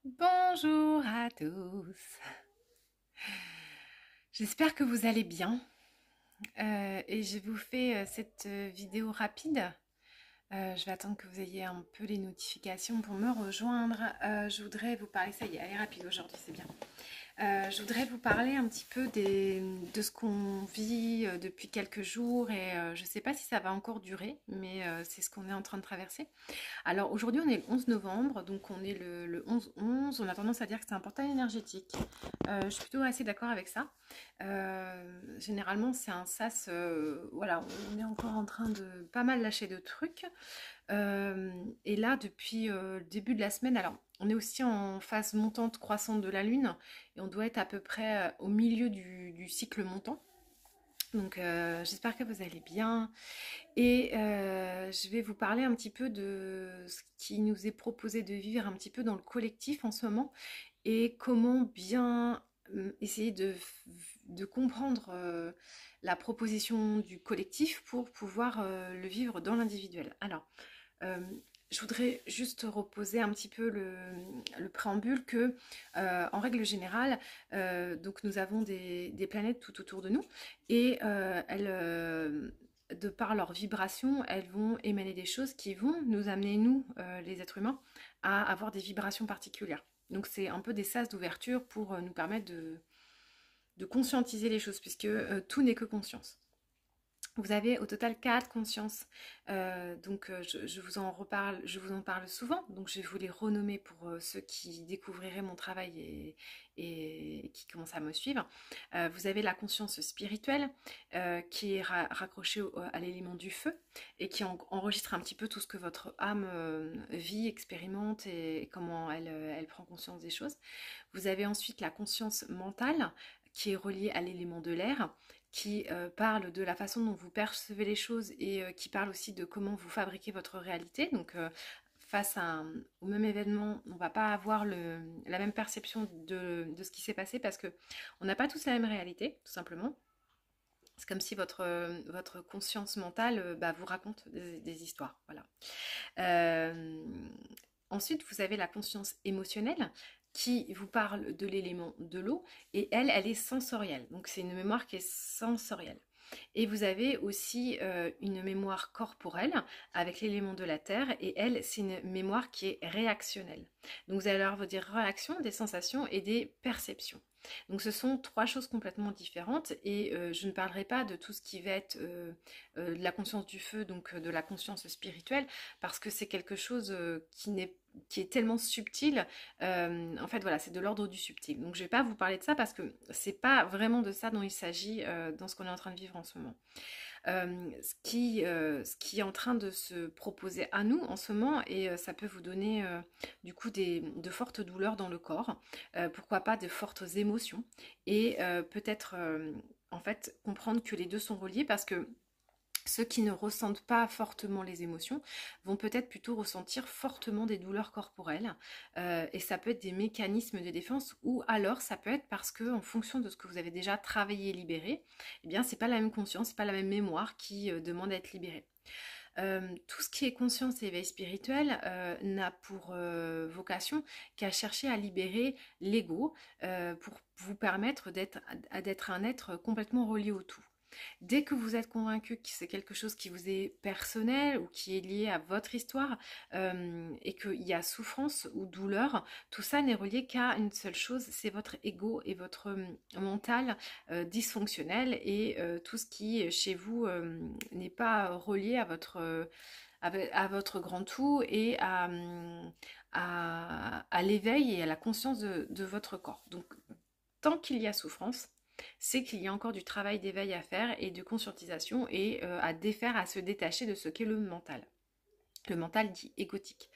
Bonjour à tous. J'espère que vous allez bien. Et je vous fais cette vidéo rapide. Je vais attendre que vous ayez un peu les notifications pour me rejoindre. Je voudrais vous parler, ça y est, elle est rapide aujourd'hui, c'est bien. Je voudrais vous parler un petit peu de ce qu'on vit depuis quelques jours et je ne sais pas si ça va encore durer, mais c'est ce qu'on est en train de traverser. Alors aujourd'hui on est le 11 novembre, donc on est le 11-11, on a tendance à dire que c'est un portail énergétique. Je suis plutôt assez d'accord avec ça. Généralement c'est un sas, voilà, on est encore en train de pas mal lâcher de trucs. Et là depuis le début de la semaine, alors on est aussi en phase montante croissante de la Lune et on doit être à peu près au milieu du cycle montant. Donc j'espère que vous allez bien. Et je vais vous parler un petit peu de ce qui nous est proposé de vivre un petit peu dans le collectif en ce moment et comment bien essayer de comprendre la proposition du collectif pour pouvoir le vivre dans l'individuel. Alors, euh, je voudrais juste reposer un petit peu le préambule que, en règle générale, donc nous avons des planètes tout autour de nous et de par leur vibration, elles vont émaner des choses qui vont nous amener, nous, les êtres humains, à avoir des vibrations particulières. Donc c'est un peu des sas d'ouverture pour nous permettre de conscientiser les choses, puisque tout n'est que conscience. Vous avez au total 4 consciences, donc je vous en reparle, je vous en parle souvent, donc je vais vous les renommer pour ceux qui découvriraient mon travail et qui commencent à me suivre. Vous avez la conscience spirituelle qui est raccrochée à l'élément du feu et qui enregistre un petit peu tout ce que votre âme vit, expérimente et comment elle prend conscience des choses. Vous avez ensuite la conscience mentale qui est reliée à l'élément de l'air, qui parle de la façon dont vous percevez les choses et qui parle aussi de comment vous fabriquez votre réalité. Donc, face au même événement, on ne va pas avoir la même perception de ce qui s'est passé parce que on n'a pas tous la même réalité, tout simplement. C'est comme si votre conscience mentale bah, vous raconte des histoires. Voilà. Euh, Ensuite, vous avez la conscience émotionnelle qui vous parle de l'élément de l'eau et elle est sensorielle. Donc c'est une mémoire qui est sensorielle. Et vous avez aussi une mémoire corporelle avec l'élément de la terre et elle, c'est une mémoire qui est réactionnelle. Donc vous allez avoir vos dire réactions, des sensations et des perceptions. Donc ce sont trois choses complètement différentes et je ne parlerai pas de tout ce qui va être de la conscience du feu, donc de la conscience spirituelle, parce que c'est quelque chose qui est tellement subtil. En fait, voilà, c'est de l'ordre du subtil. Donc, je ne vais pas vous parler de ça parce que c'est pas vraiment de ça dont il s'agit dans ce qu'on est en train de vivre en ce moment. Ce qui est en train de se proposer à nous en ce moment, et ça peut vous donner du coup de fortes douleurs dans le corps, pourquoi pas de fortes émotions, et peut-être en fait comprendre que les deux sont reliés parce que ceux qui ne ressentent pas fortement les émotions vont peut-être plutôt ressentir fortement des douleurs corporelles et ça peut être des mécanismes de défense ou alors ça peut être parce que en fonction de ce que vous avez déjà travaillé et libéré, eh bien c'est pas la même conscience, c'est pas la même mémoire qui demande à être libérée. Tout ce qui est conscience et éveil spirituel n'a pour vocation qu'à chercher à libérer l'ego pour vous permettre d'être un être complètement relié au tout. Dès que vous êtes convaincu que c'est quelque chose qui vous est personnel ou qui est lié à votre histoire et qu'il y a souffrance ou douleur, tout ça n'est relié qu'à une seule chose, c'est votre ego et votre mental dysfonctionnel et tout ce qui chez vous n'est pas relié à votre grand tout et à l'éveil et à la conscience de votre corps. Donc tant qu'il y a souffrance, c'est qu'il y a encore du travail d'éveil à faire et de conscientisation et à défaire, à se détacher de ce qu'est le mental. Le mental dit égotique.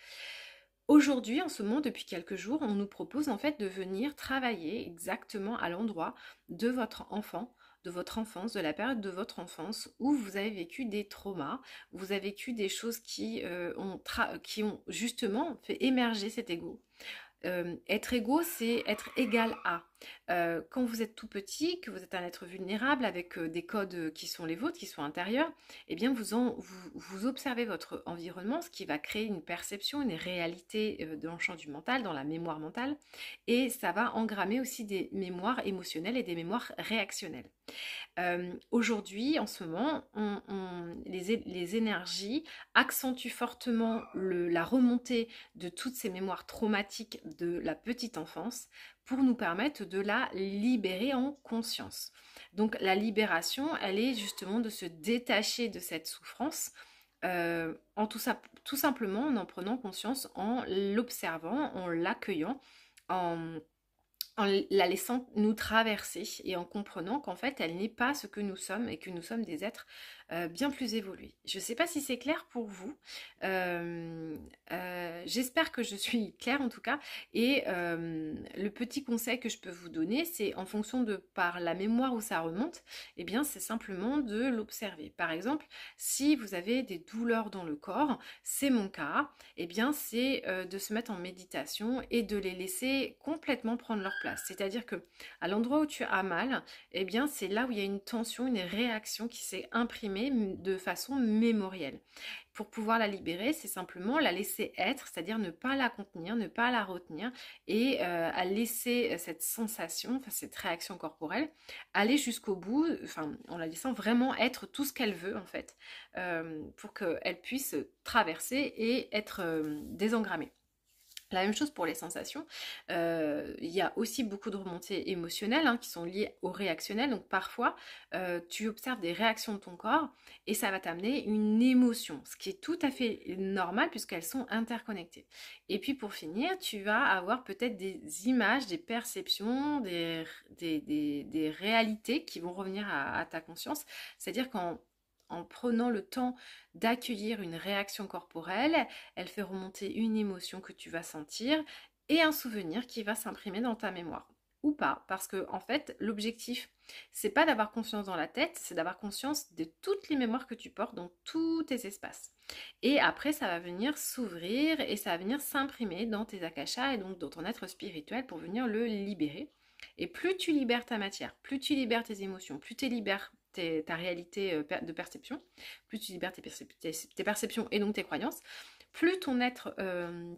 Aujourd'hui, en ce moment, depuis quelques jours, on nous propose en fait de venir travailler exactement à l'endroit de votre enfant, de votre enfance, de la période de votre enfance où vous avez vécu des traumas, où vous avez vécu des choses qui ont justement fait émerger cet ego. Être égaux, c'est être égal à. Quand vous êtes tout petit, que vous êtes un être vulnérable avec des codes qui sont les vôtres, qui sont intérieurs, eh bien vous observez votre environnement, ce qui va créer une perception, une réalité dans le champ du mental, dans la mémoire mentale, et ça va engrammer aussi des mémoires émotionnelles et des mémoires réactionnelles. Aujourd'hui, en ce moment, les énergies accentuent fortement la remontée de toutes ces mémoires traumatiques de la petite enfance pour nous permettre de la libérer en conscience. Donc la libération, elle est justement de se détacher de cette souffrance tout simplement en prenant conscience, en l'observant, en l'accueillant, en en la laissant nous traverser et en comprenant qu'en fait elle n'est pas ce que nous sommes et que nous sommes des êtres bien plus évolués. Je ne sais pas si c'est clair pour vous, j'espère que je suis claire en tout cas, et le petit conseil que je peux vous donner, c'est en fonction de par la mémoire où ça remonte, eh bien c'est simplement de l'observer. Par exemple, si vous avez des douleurs dans le corps, c'est mon cas, eh bien c'est de se mettre en méditation et de les laisser complètement prendre leur place. C'est-à-dire que à l'endroit où tu as mal, eh bien c'est là où il y a une tension, une réaction qui s'est imprimée de façon mémorielle. Pour pouvoir la libérer, c'est simplement la laisser être, c'est-à-dire ne pas la contenir, ne pas la retenir, et à laisser cette sensation, enfin cette réaction corporelle, aller jusqu'au bout, enfin en la laissant vraiment être tout ce qu'elle veut en fait, pour qu'elle puisse traverser et être désengrammée. La même chose pour les sensations, il y a aussi beaucoup de remontées émotionnelles qui sont liées au réactionnel, donc parfois tu observes des réactions de ton corps et ça va t'amener une émotion, ce qui est tout à fait normal puisqu'elles sont interconnectées. Et puis pour finir, tu vas avoir peut-être des images, des perceptions, des réalités qui vont revenir à ta conscience, c'est-à-dire en prenant le temps d'accueillir une réaction corporelle, elle fait remonter une émotion que tu vas sentir et un souvenir qui va s'imprimer dans ta mémoire. Ou pas, parce que en fait, l'objectif, c'est pas d'avoir conscience dans la tête, c'est d'avoir conscience de toutes les mémoires que tu portes dans tous tes espaces. Et après, ça va venir s'ouvrir et ça va venir s'imprimer dans tes akashas et donc dans ton être spirituel pour venir le libérer. Et plus tu libères ta matière, plus tu libères tes émotions, plus tu libères ta réalité de perception, plus tu libères tes perceptions et donc tes croyances, plus ton être,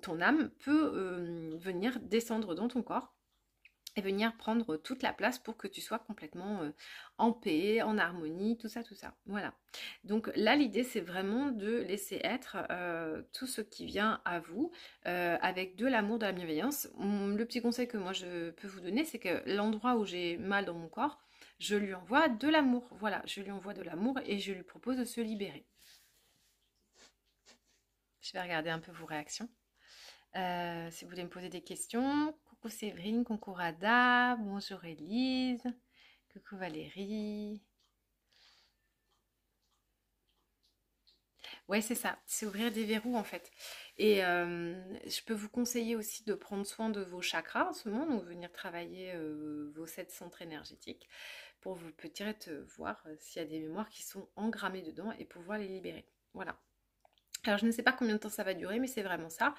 ton âme peut venir descendre dans ton corps et venir prendre toute la place pour que tu sois complètement en paix, en harmonie, tout ça, tout ça. Voilà. Donc là, l'idée, c'est vraiment de laisser être tout ce qui vient à vous avec de l'amour, de la bienveillance. Le petit conseil que moi, je peux vous donner, c'est que l'endroit où j'ai mal dans mon corps, je lui envoie de l'amour. Voilà, je lui envoie de l'amour et je lui propose de se libérer. Je vais regarder un peu vos réactions. Si vous voulez me poser des questions. Coucou Séverine, coucou Rada, bonjour Elise, coucou Valérie. Ouais, c'est ça, c'est ouvrir des verrous en fait. Et je peux vous conseiller aussi de prendre soin de vos chakras en ce moment, donc venir travailler vos 7 centres énergétiques pour vous peut-être voir s'il y a des mémoires qui sont engrammées dedans et pouvoir les libérer. Voilà. Alors je ne sais pas combien de temps ça va durer, mais c'est vraiment ça.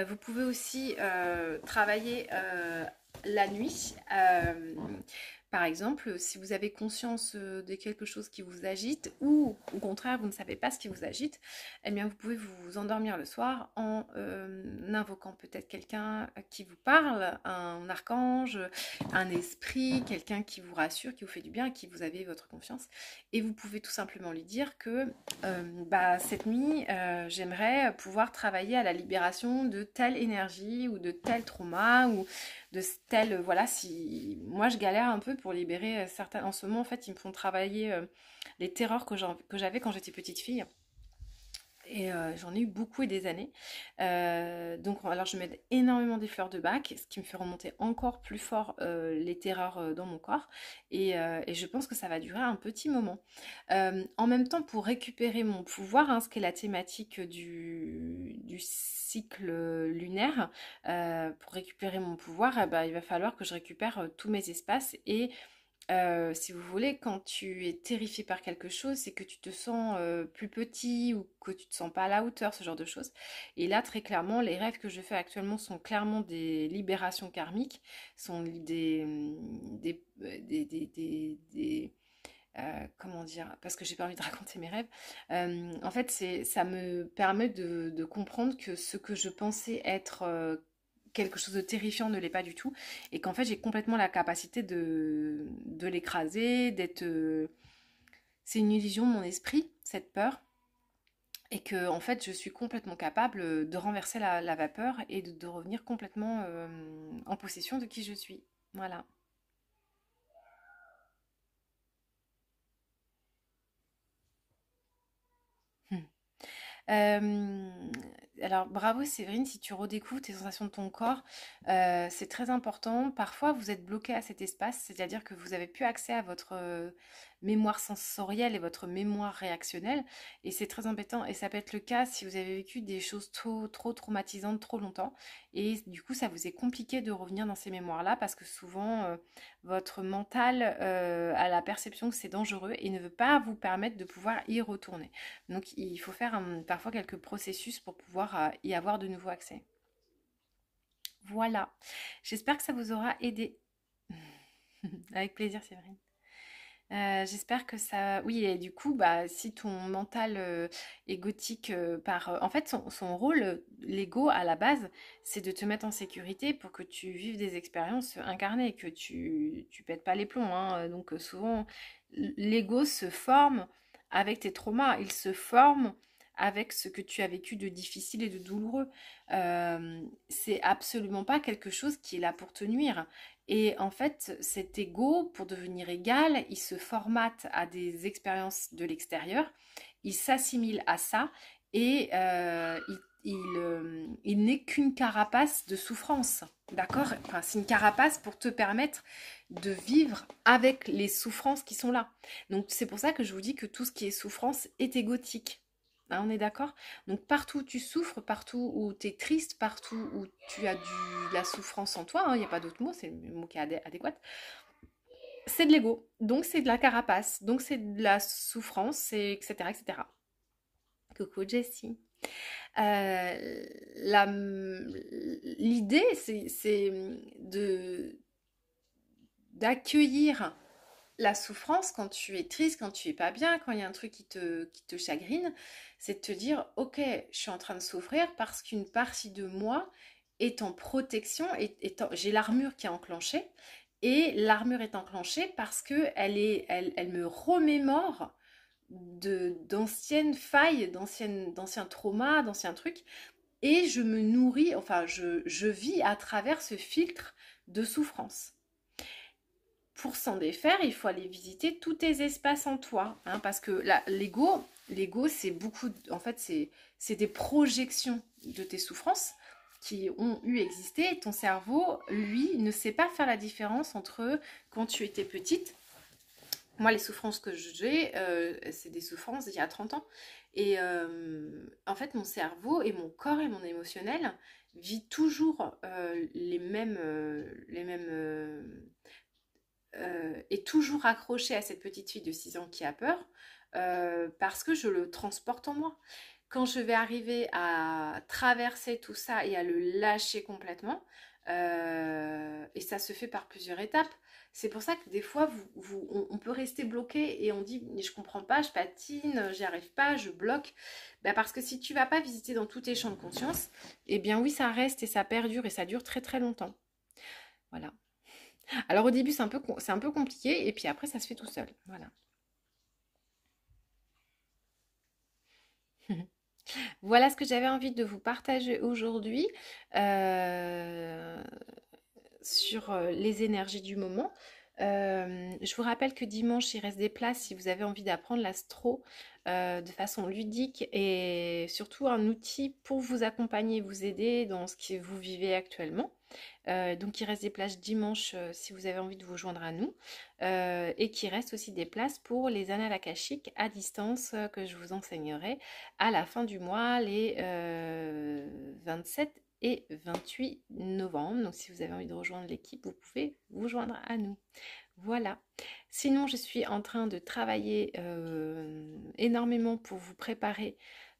Vous pouvez aussi travailler la nuit. Par exemple, si vous avez conscience de quelque chose qui vous agite ou au contraire vous ne savez pas ce qui vous agite, eh bien vous pouvez vous endormir le soir en invoquant peut-être quelqu'un qui vous parle, un archange, un esprit, quelqu'un qui vous rassure, qui vous fait du bien, à qui vous avez votre confiance. Et vous pouvez tout simplement lui dire que cette nuit, j'aimerais pouvoir travailler à la libération de telle énergie ou de tel trauma ou de tel, voilà, si moi je galère un peu pour libérer certains, en ce moment en fait ils me font travailler les terreurs que j'avais quand j'étais petite fille. Et j'en ai eu beaucoup et des années. Donc alors je mets énormément des fleurs de bac, ce qui me fait remonter encore plus fort les terreurs dans mon corps. Et je pense que ça va durer un petit moment. En même temps, pour récupérer mon pouvoir, ce qui est la thématique du cycle lunaire, pour récupérer mon pouvoir, il va falloir que je récupère tous mes espaces et si vous voulez, quand tu es terrifié par quelque chose, c'est que tu te sens plus petit ou que tu te sens pas à la hauteur, ce genre de choses. Et là, très clairement, les rêves que je fais actuellement sont clairement des libérations karmiques, sont comment dire, parce que j'ai pas envie de raconter mes rêves. En fait, ça me permet de comprendre que ce que je pensais être quelque chose de terrifiant ne l'est pas du tout, et qu'en fait j'ai complètement la capacité de l'écraser, d'être... c'est une illusion de mon esprit, cette peur, et que en fait je suis complètement capable de renverser la vapeur et de revenir complètement en possession de qui je suis. Voilà. Euh, alors bravo Séverine, si tu redécouvres tes sensations de ton corps, c'est très important. Parfois vous êtes bloqué à cet espace, c'est-à-dire que vous avez plus accès à votre mémoire sensorielle et votre mémoire réactionnelle, et c'est très embêtant. Et ça peut être le cas si vous avez vécu des choses trop traumatisantes trop longtemps, et du coup ça vous est compliqué de revenir dans ces mémoires-là parce que souvent votre mental a la perception que c'est dangereux et ne veut pas vous permettre de pouvoir y retourner. Donc il faut faire parfois quelques processus pour pouvoir y avoir de nouveau accès. Voilà, j'espère que ça vous aura aidé. Avec plaisir, Séverine. J'espère que ça... Oui, et du coup, bah, si ton mental est gothique En fait, son rôle, l'ego, à la base, c'est de te mettre en sécurité pour que tu vives des expériences incarnées, que tu pètes pas les plombs, hein. Donc souvent, l'ego se forme avec tes traumas. Il se forme avec ce que tu as vécu de difficile et de douloureux. C'est absolument pas quelque chose qui est là pour te nuire. Et en fait, cet ego, pour devenir égal, il se formate à des expériences de l'extérieur, il s'assimile à ça et il n'est qu'une carapace de souffrance. D'accord? Enfin, c'est une carapace pour te permettre de vivre avec les souffrances qui sont là. Donc, c'est pour ça que je vous dis que tout ce qui est souffrance est égotique. Hein, on est d'accord? Donc partout où tu souffres, partout où tu es triste, partout où tu as de la souffrance en toi, hein, il n'y a pas d'autre mot, c'est le mot qui est adéquat, c'est de l'ego, donc c'est de la carapace, donc c'est de la souffrance, etc., etc. Coucou Jessie. L'idée, c'est d'accueillir la souffrance quand tu es triste, quand tu es pas bien, quand il y a un truc qui te chagrine, c'est de te dire, ok, je suis en train de souffrir parce qu'une partie de moi est en protection, j'ai l'armure qui est enclenchée, et l'armure est enclenchée parce que elle me remémore d'anciennes failles, d'anciens traumas, d'anciens trucs, et je me nourris, enfin je vis à travers ce filtre de souffrance. Pour s'en défaire, il faut aller visiter tous tes espaces en toi, hein, parce que l'ego, c'est beaucoup, en fait, c'est des projections de tes souffrances qui ont eu existé, et ton cerveau, lui, ne sait pas faire la différence entre quand tu étais petite. Moi, les souffrances que j'ai, c'est des souffrances d'il y a 30 ans. Et en fait, mon cerveau et mon corps et mon émotionnel vit toujours est toujours accroché à cette petite fille de 6 ans qui a peur, parce que je le transporte en moi. Quand je vais arriver à traverser tout ça et à le lâcher complètement, et ça se fait par plusieurs étapes, c'est pour ça que des fois, on peut rester bloqué et on dit je comprends pas, je patine, j'y arrive pas, je bloque. Ben parce que si tu vas pas visiter dans tous tes champs de conscience, eh bien oui, ça reste et ça perdure et ça dure très très longtemps. Voilà. Alors au début, c'est un peu compliqué, et puis après, ça se fait tout seul. Voilà. Voilà ce que j'avais envie de vous partager aujourd'hui euh, sur les énergies du moment. Je vous rappelle que dimanche, il reste des places si vous avez envie d'apprendre l'astro de façon ludique, et surtout un outil pour vous accompagner, vous aider dans ce que vous vivez actuellement. Donc il reste des places dimanche si vous avez envie de vous joindre à nous. Et qu'il reste aussi des places pour les annales akashiques à distance que je vous enseignerai à la fin du mois, les 27 et 28 novembre. Donc si vous avez envie de rejoindre l'équipe, vous pouvez vous joindre à nous. Voilà. Sinon, je suis en train de travailler énormément pour vous préparer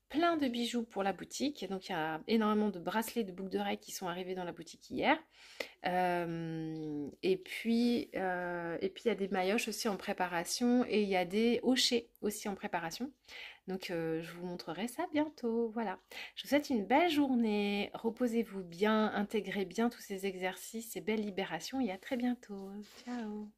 plein de bijoux pour la boutique. Donc il y a énormément de bracelets, de boucles d'oreilles qui sont arrivés dans la boutique hier. Et puis il y a des maillotches aussi en préparation et il y a des hochets aussi en préparation. Donc je vous montrerai ça bientôt. Voilà. Je vous souhaite une belle journée. Reposez-vous bien, intégrez bien tous ces exercices, ces belles libérations et à très bientôt. Ciao.